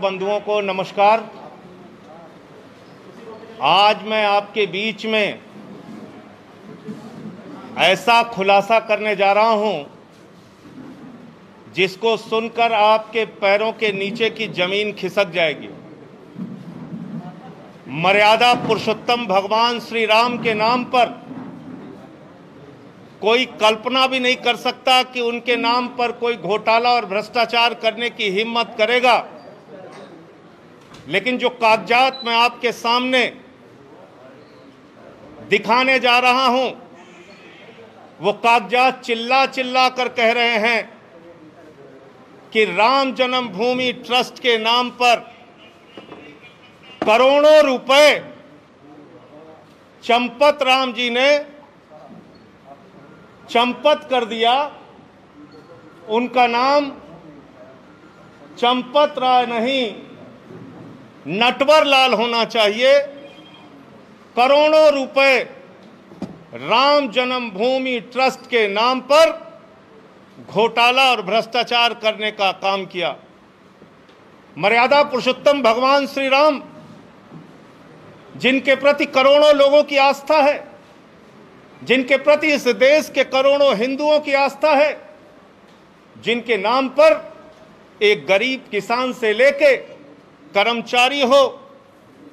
बंधुओं को नमस्कार। आज मैं आपके बीच में ऐसा खुलासा करने जा रहा हूं जिसको सुनकर आपके पैरों के नीचे की जमीन खिसक जाएगी। मर्यादा पुरुषोत्तम भगवान श्री राम के नाम पर कोई कल्पना भी नहीं कर सकता कि उनके नाम पर कोई घोटाला और भ्रष्टाचार करने की हिम्मत करेगा। लेकिन जो कागजात मैं आपके सामने दिखाने जा रहा हूं, वो कागजात चिल्ला चिल्ला कर कह रहे हैं कि राम जन्मभूमि ट्रस्ट के नाम पर करोड़ों रुपए चंपत राम जी ने चंपत कर दिया। उनका नाम चंपत राय नहीं, नटवर लाल होना चाहिए। करोड़ों रुपए राम जन्मभूमि ट्रस्ट के नाम पर घोटाला और भ्रष्टाचार करने का काम किया। मर्यादा पुरुषोत्तम भगवान श्री राम, जिनके प्रति करोड़ों लोगों की आस्था है, जिनके प्रति इस देश के करोड़ों हिंदुओं की आस्था है, जिनके नाम पर एक गरीब किसान से लेके कर्मचारी हो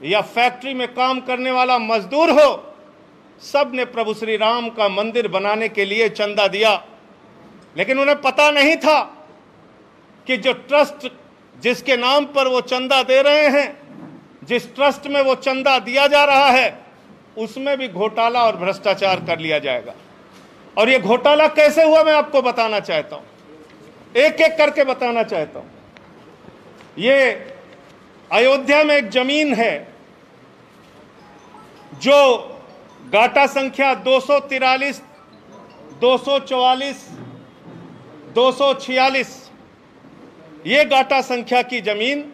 या फैक्ट्री में काम करने वाला मजदूर हो, सब ने प्रभु श्री राम का मंदिर बनाने के लिए चंदा दिया। लेकिन उन्हें पता नहीं था कि जो ट्रस्ट जिसके नाम पर वो चंदा दे रहे हैं, जिस ट्रस्ट में वो चंदा दिया जा रहा है, उसमें भी घोटाला और भ्रष्टाचार कर लिया जाएगा। और ये घोटाला कैसे हुआ मैं आपको बताना चाहता हूं, एक एक करके बताना चाहता हूं। ये अयोध्या में एक जमीन है जो गाटा संख्या 243, 244, 246, ये गाटा संख्या की जमीन,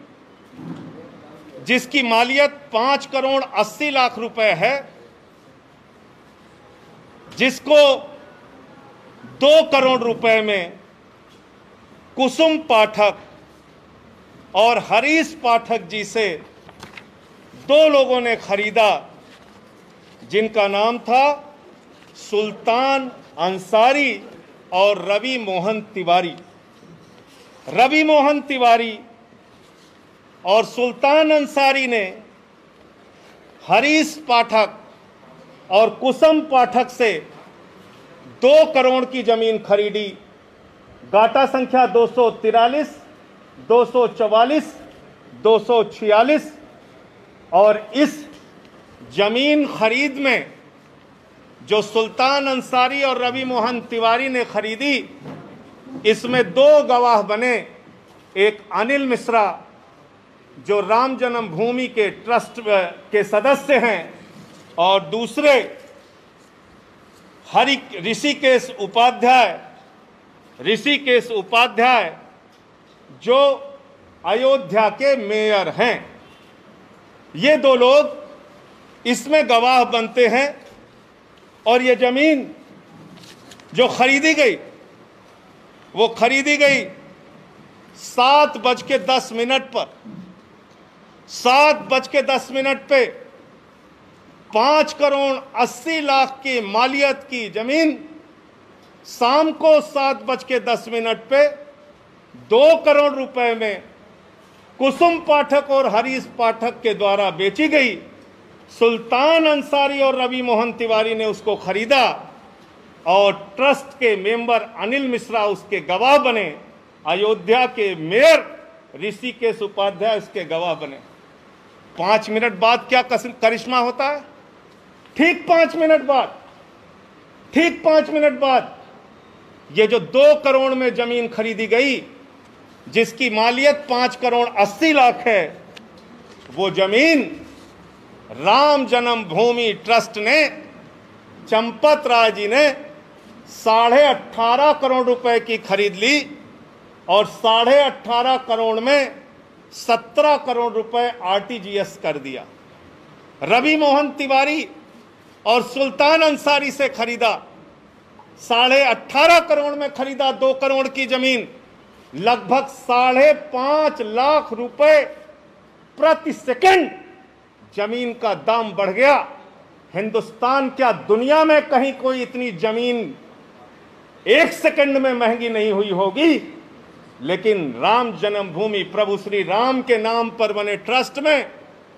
जिसकी मालियत 5 करोड़ 80 लाख रुपए है, जिसको 2 करोड़ रुपए में कुसुम पाठक और हरीश पाठक जी से 2 लोगों ने खरीदा, जिनका नाम था सुल्तान अंसारी और रवि मोहन तिवारी। रवि मोहन तिवारी और सुल्तान अंसारी ने हरीश पाठक और कुसुम पाठक से 2 करोड़ की जमीन खरीदी। गाटा संख्या 243, 244, 246। और इस जमीन खरीद में जो सुल्तान अंसारी और रवि मोहन तिवारी ने खरीदी, इसमें 2 गवाह बने। एक अनिल मिश्रा, जो राम जन्मभूमि के ट्रस्ट के सदस्य हैं, और दूसरे ऋषिकेश उपाध्याय, जो अयोध्या के मेयर हैं। ये 2 लोग इसमें गवाह बनते हैं। और ये जमीन जो खरीदी गई, वो खरीदी गई 7:10 पर। 7:10 पे 5 करोड़ 80 लाख की मालियत की जमीन शाम को 7:10 पे 2 करोड़ रुपए में कुसुम पाठक और हरीश पाठक के द्वारा बेची गई। सुल्तान अंसारी और रवि मोहन तिवारी ने उसको खरीदा और ट्रस्ट के मेंबर अनिल मिश्रा उसके गवाह बने। अयोध्या के मेयर ऋषिकेश उपाध्याय उसके गवाह बने। 5 मिनट बाद क्या करिश्मा होता है? ठीक 5 मिनट बाद ये जो 2 करोड़ में जमीन खरीदी गई, जिसकी मालियत 5 करोड़ 80 लाख है, वो जमीन राम जन्मभूमि ट्रस्ट ने, चंपत राय जी ने 18.5 करोड़ रुपए की खरीद ली। और 18.5 करोड़ में 17 करोड़ रुपए आरटीजीएस कर दिया। रवि मोहन तिवारी और सुल्तान अंसारी से खरीदा, 18.5 करोड़ में खरीदा 2 करोड़ की जमीन। लगभग 5.5 लाख रुपए प्रति सेकंड जमीन का दाम बढ़ गया। हिंदुस्तान क्या दुनिया में कहीं कोई इतनी जमीन एक सेकंड में महंगी नहीं हुई होगी, लेकिन राम जन्मभूमि प्रभु श्री राम के नाम पर बने ट्रस्ट में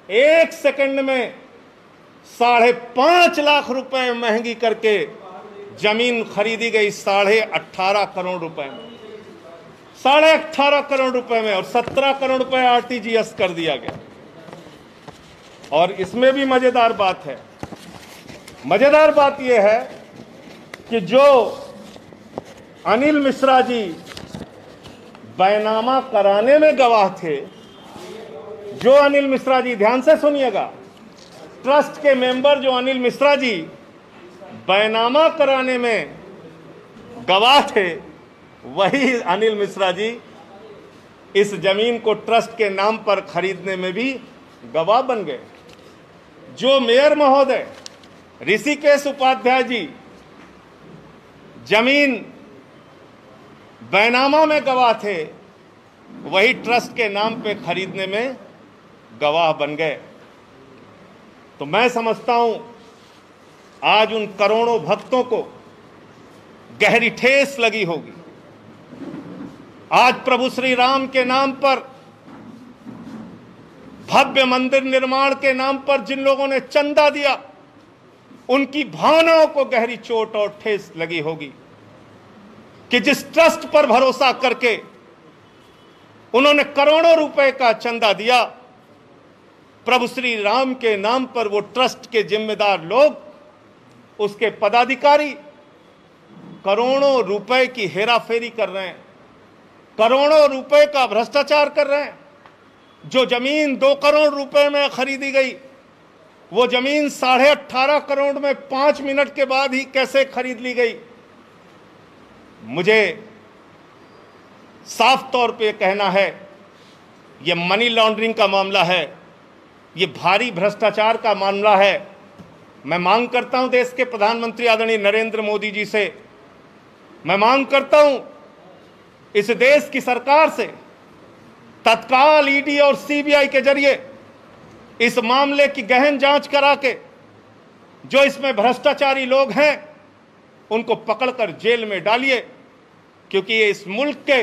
एक सेकंड में 5.5 लाख रुपए महंगी करके जमीन खरीदी गई 18.5 करोड़ रुपए में, 18.5 करोड़ रुपए में, और 17 करोड़ रुपए आरटीजीएस कर दिया गया। और इसमें भी मजेदार बात है, मजेदार बात यह है कि जो अनिल मिश्रा जी बैनामा कराने में गवाह थे, जो अनिल मिश्रा जी, ध्यान से सुनिएगा, ट्रस्ट के मेंबर जो अनिल मिश्रा जी बैनामा कराने में गवाह थे, वही अनिल मिश्रा जी इस जमीन को ट्रस्ट के नाम पर खरीदने में भी गवाह बन गए। जो मेयर महोदय ऋषिकेश उपाध्याय जी जमीन बैनामा में गवाह थे, वही ट्रस्ट के नाम पे खरीदने में गवाह बन गए। तो मैं समझता हूं आज उन करोड़ों भक्तों को गहरी ठेस लगी होगी। आज प्रभु श्री राम के नाम पर, भव्य मंदिर निर्माण के नाम पर जिन लोगों ने चंदा दिया, उनकी भावनाओं को गहरी चोट और ठेस लगी होगी कि जिस ट्रस्ट पर भरोसा करके उन्होंने करोड़ों रुपए का चंदा दिया, प्रभु श्री राम के नाम पर वो ट्रस्ट के जिम्मेदार लोग, उसके पदाधिकारी करोड़ों रुपए की हेराफेरी कर रहे हैं, करोड़ों रुपए का भ्रष्टाचार कर रहे हैं। जो जमीन 2 करोड़ रुपए में खरीदी गई, वो जमीन 18.5 करोड़ में 5 मिनट के बाद ही कैसे खरीद ली गई। मुझे साफ तौर पे कहना है, ये मनी लॉन्ड्रिंग का मामला है, ये भारी भ्रष्टाचार का मामला है। मैं मांग करता हूं देश के प्रधानमंत्री आदरणीय नरेंद्र मोदी जी से, मैं मांग करता हूं इस देश की सरकार से, तत्काल ईडी और सीबीआई के जरिए इस मामले की गहन जांच करा के जो इसमें भ्रष्टाचारी लोग हैं उनको पकड़कर जेल में डालिए, क्योंकि ये इस मुल्क के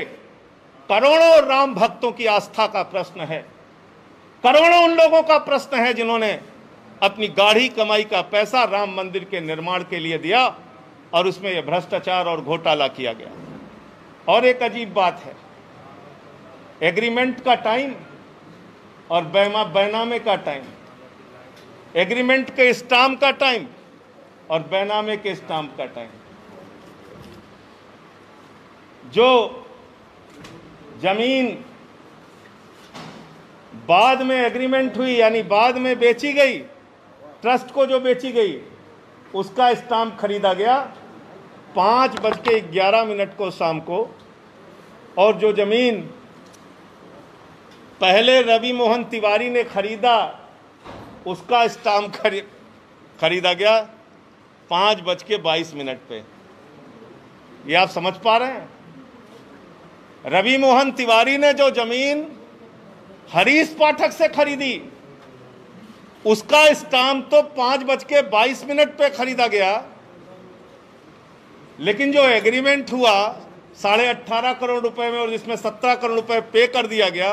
करोड़ों राम भक्तों की आस्था का प्रश्न है, करोड़ों उन लोगों का प्रश्न है जिन्होंने अपनी गाढ़ी कमाई का पैसा राम मंदिर के निर्माण के लिए दिया और उसमें यह भ्रष्टाचार और घोटाला किया गया। और एक अजीब बात है, एग्रीमेंट का टाइम और बैनामे का टाइम, एग्रीमेंट के स्टाम्प का टाइम और बैनामे के स्टाम्प का टाइम। जो जमीन बाद में एग्रीमेंट हुई, यानी बाद में बेची गई, ट्रस्ट को जो बेची गई, उसका स्टाम्प खरीदा गया 5:11 को शाम को, और जो जमीन पहले रवि मोहन तिवारी ने खरीदा, उसका स्टाम्प खरीदा गया 5:22 पे। ये आप समझ पा रहे हैं? रवि मोहन तिवारी ने जो जमीन हरीश पाठक से खरीदी, उसका स्टाम्प तो 5:22 पे खरीदा गया, लेकिन जो एग्रीमेंट हुआ 18.5 करोड़ रुपए में और जिसमें 17 करोड़ रुपए पे कर दिया गया,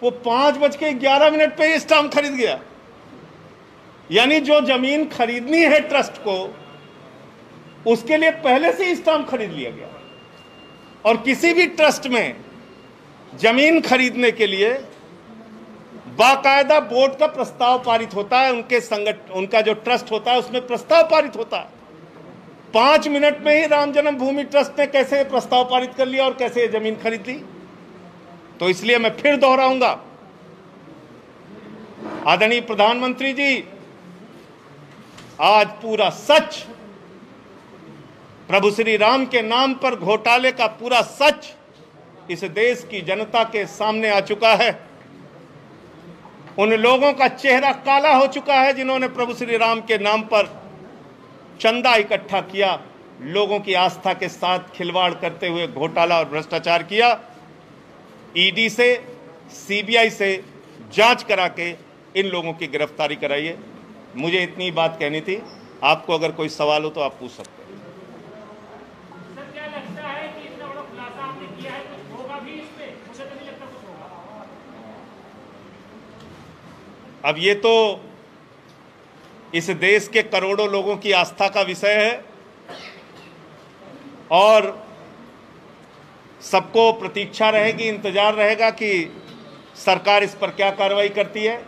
वो 5:11 पे ही स्टाम्प खरीद गया। यानी जो जमीन खरीदनी है ट्रस्ट को, उसके लिए पहले से ही स्टाम्प खरीद लिया गया। और किसी भी ट्रस्ट में जमीन खरीदने के लिए बाकायदा बोर्ड का प्रस्ताव पारित होता है, उनका जो ट्रस्ट होता है उसमें प्रस्ताव पारित होता है। 5 मिनट में ही राम जन्मभूमि ट्रस्ट ने कैसे प्रस्ताव पारित कर लिया और कैसे जमीन खरीद ली। तो इसलिए मैं फिर दोहराऊंगा, आदरणीय प्रधानमंत्री जी, आज पूरा सच, प्रभु श्री राम के नाम पर घोटाले का पूरा सच इस देश की जनता के सामने आ चुका है। उन लोगों का चेहरा काला हो चुका है जिन्होंने प्रभु श्री राम के नाम पर चंदा इकट्ठा किया, लोगों की आस्था के साथ खिलवाड़ करते हुए घोटाला और भ्रष्टाचार किया। ईडी से, सीबीआई से जांच करा के इन लोगों की गिरफ्तारी कराइए। मुझे इतनी बात कहनी थी। आपको अगर कोई सवाल हो तो आप पूछ सकते हैं। सर, क्या लगता है कि इतना बड़ा खुलासा आपने किया है, कुछ होगा भी इसमें? मुझे तो नहीं लगता कुछ होगा। अब ये तो इस देश के करोड़ों लोगों की आस्था का विषय है और सबको प्रतीक्षा रहेगी, इंतजार रहेगा कि सरकार इस पर क्या कार्रवाई करती है।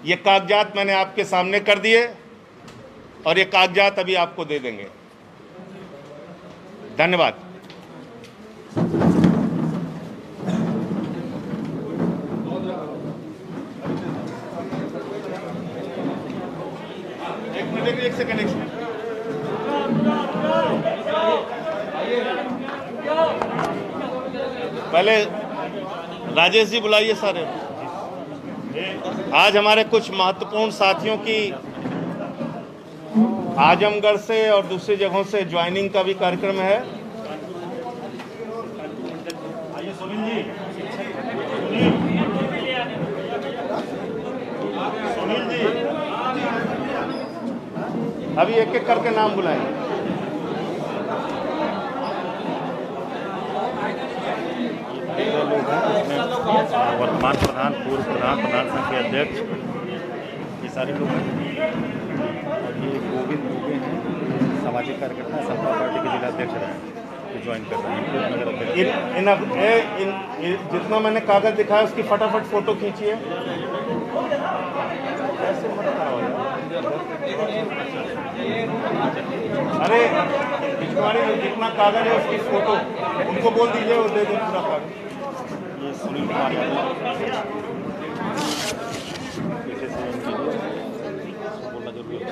ये कागजात मैंने आपके सामने कर दिए और ये कागजात अभी आपको दे देंगे। धन्यवाद। एक सेकंड। पहले राजेश जी बुलाइए सारे। आज हमारे कुछ महत्वपूर्ण साथियों की आजमगढ़ से और दूसरी जगहों से ज्वाइनिंग का भी कार्यक्रम है। सुनील जी, अभी एक एक करके नाम बुलाएंगे। वर्तमान प्रधान, पूर्व प्रधान, प्रधान संघ के अध्यक्ष, ये सारे लोग हैं। और ये गोविंद दुबे हैं, सामाजिक कार्यकर्ता, समता पार्टी के जिला अध्यक्ष रहे, जो ज्वाइन कर रहे हैं। जितना मैंने कागज दिखाया उसकी फटाफट फोटो खींचिए। ऐसे मत कराओ यार। अरे भिजवाड़ी में जितना कागज है उसकी फोटो उनको बोल दीजिए, वो दे दें पूरा कागज। ये सुनील कुमार यादव पीछे से बोलना जरूरी है।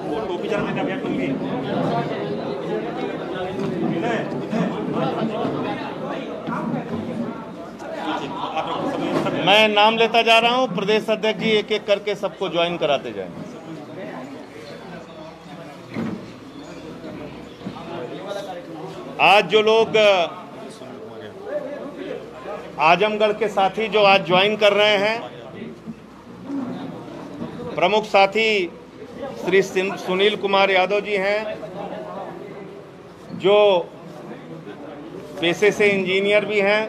वो टोपी जरा देना भैया, टोपी। मैं नाम लेता जा रहा हूं, प्रदेश अध्यक्ष जी एक एक करके सबको ज्वाइन कराते जाएं। आज जो लोग आजमगढ़ के साथी जो आज ज्वाइन कर रहे हैं, प्रमुख साथी श्री सुनील कुमार यादव जी हैं, जो पेशे से इंजीनियर भी हैं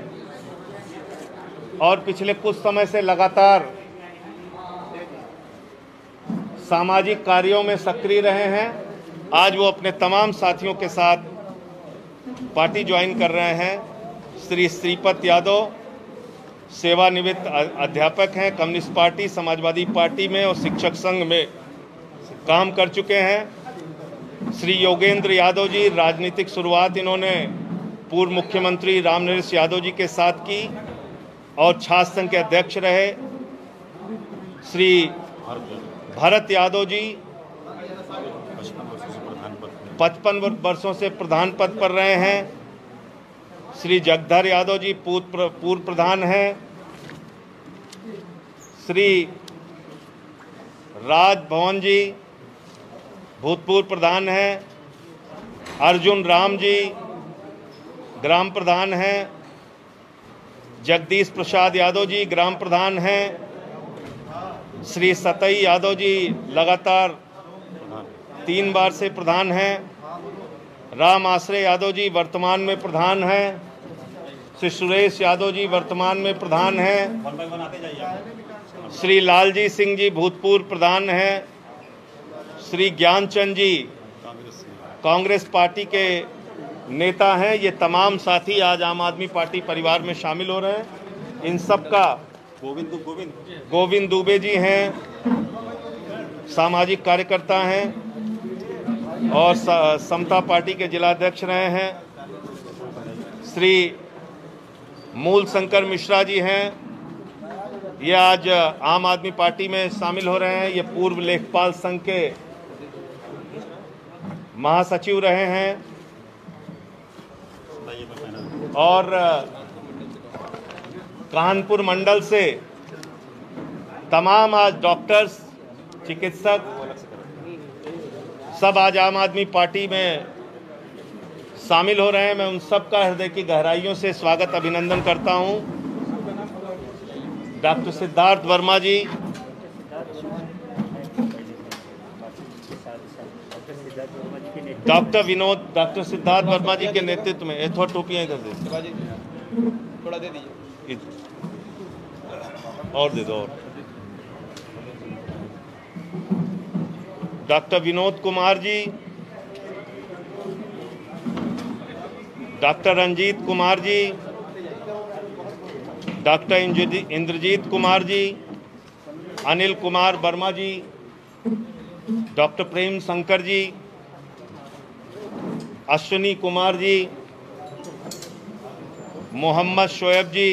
और पिछले कुछ समय से लगातार सामाजिक कार्यों में सक्रिय रहे हैं। आज वो अपने तमाम साथियों के साथ पार्टी ज्वाइन कर रहे हैं। श्री श्रीपत यादव सेवानिवृत्त अध्यापक हैं, कम्युनिस्ट पार्टी, समाजवादी पार्टी में और शिक्षक संघ में काम कर चुके हैं। श्री योगेंद्र यादव जी, राजनीतिक शुरुआत इन्होंने पूर्व मुख्यमंत्री रामनरेश यादव जी के साथ की और छात्र संघ के अध्यक्ष रहे। श्री भरत यादव जी 55 वर्षों से प्रधान पद पर रहे हैं। श्री जगधर यादव जी पूर्व प्रधान हैं। श्री राजभवन जी भूतपूर्व प्रधान हैं। अर्जुन राम जी ग्राम प्रधान हैं। जगदीश प्रसाद यादव जी ग्राम प्रधान हैं। श्री सतई यादव जी लगातार 3 बार से प्रधान हैं। राम आश्रय यादव जी वर्तमान में प्रधान हैं। श्री सुरेश यादव जी वर्तमान में प्रधान हैं। श्री लालजी सिंह जी भूतपूर्व प्रधान हैं। श्री ज्ञानचंद जी कांग्रेस पार्टी के नेता हैं। ये तमाम साथी आज आम आदमी पार्टी परिवार में शामिल हो रहे हैं। इन सब का गोविंद दुबे जी हैं, सामाजिक कार्यकर्ता हैं और समता पार्टी के जिलाध्यक्ष रहे हैं। श्री मूल शंकर मिश्रा जी हैं, ये आज आम आदमी पार्टी में शामिल हो रहे हैं। ये पूर्व लेखपाल संघ के महासचिव रहे हैं। और कानपुर मंडल से तमाम आज डॉक्टर्स, चिकित्सक सब आज आम आदमी पार्टी में शामिल हो रहे हैं। मैं उन सब का हृदय की गहराइयों से स्वागत अभिनंदन करता हूं। डॉक्टर सिद्धार्थ वर्मा जी, डॉक्टर सिद्धार्थ वर्मा जी के नेतृत्व में, थोड़ा टोपियां इधर दे, थोड़ा दे दीजिए और दे दो। और doctor Vinod Kumar ji, doctor Ranjit Kumar ji, doctor Indrajit Kumar ji, Anil Kumar Verma ji, doctor Prem Shankar ji, Ashwini Kumar ji, Mohammad Shoaib ji,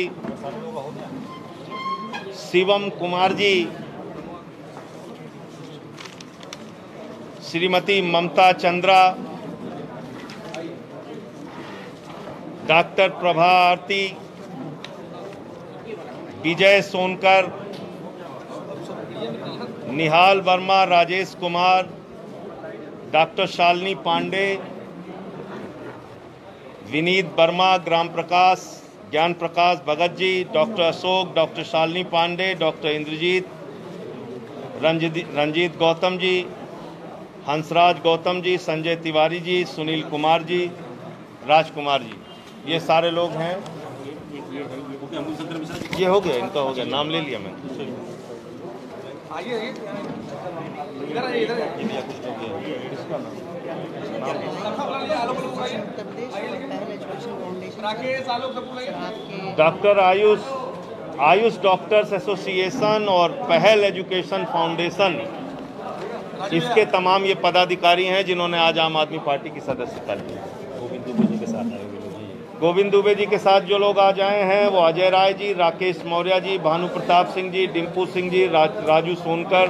Shivam Kumar ji, Shrimati Mamta Chandra, doctor Prabha Aarti, Vijay Sonkar, Nihal Verma, Rajesh Kumar, doctor Shalini Pandey, Vineet Verma, Gram Prakash, Gyan Prakash Bhagat ji, doctor Ashok, doctor Shalini Pandey, doctor Indrajit, Ranjit Gautam ji, Hansraj Gautam ji, Sanjay Tiwari ji, Sunil Kumar ji, Rajkumar ji, ये सारे लोग हैं। ये हो गया, इनका हो गया, नाम ले लिया मैंने। डॉक्टर आयुष डॉक्टर्स एसोसिएशन और पहल एजुकेशन फाउंडेशन, इसके तमाम ये पदाधिकारी हैं जिन्होंने आज आम आदमी पार्टी की सदस्यता ली। गोविंद दुबे जी के साथ जो लोग आज आए हैं वो अजय राय जी, राकेश मौर्य जी, भानु प्रताप सिंह जी, डिम्पू सिंह जी, राजू सोनकर,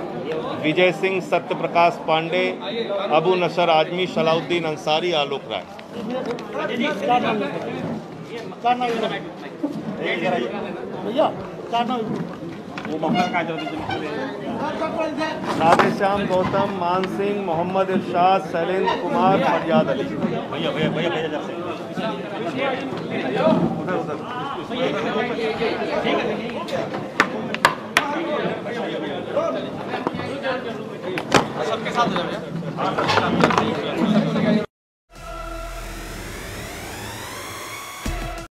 विजय सिंह, सत्य प्रकाश पांडे, अबू नसर आजमी, सलाउद्दीन अंसारी, आलोक राय। राधेश्याम गौतम, मान सिंह, मोहम्मद इरशाद, शैलेंद्र कुमार, फरियाद अली। भैया भैया भैया भैया सबके साथ हो जाए।